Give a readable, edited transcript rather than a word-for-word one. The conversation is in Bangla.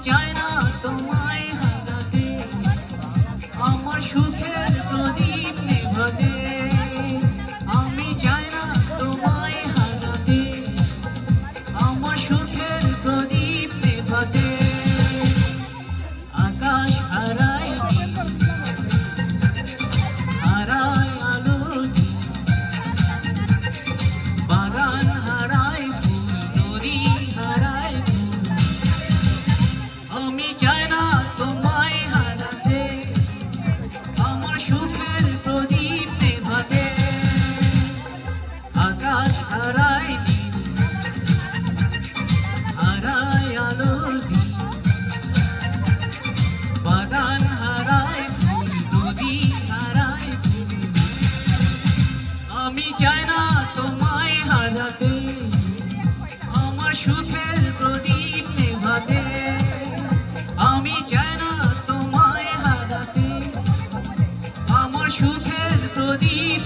চাই না তোমায় হারাতে, আমার সুখের প্রদীপ নেভাতে। আমি চাই না তোমায় হারাতে, আমার সুখের প্রদীপ নেভাতে। আকাশ হারায় নীল, হারায় আলো, বাগান হারায় ফুল, নদী হারায় ফুল। আমি চাই না তোমায় হারাতে, আমার সুখের প্রদীপ নেভাতে। আকাশ হারায় নীল, হারায় আলো, বাগান হারায় ফুল, নদী হারায় ফুল। আমি চাই না তোমায় হারাতে, আমার সুখের প্রদীপ নেভাতে। আমি চাই না তোমায় হারাতে, আমার সুখের প্রদীপ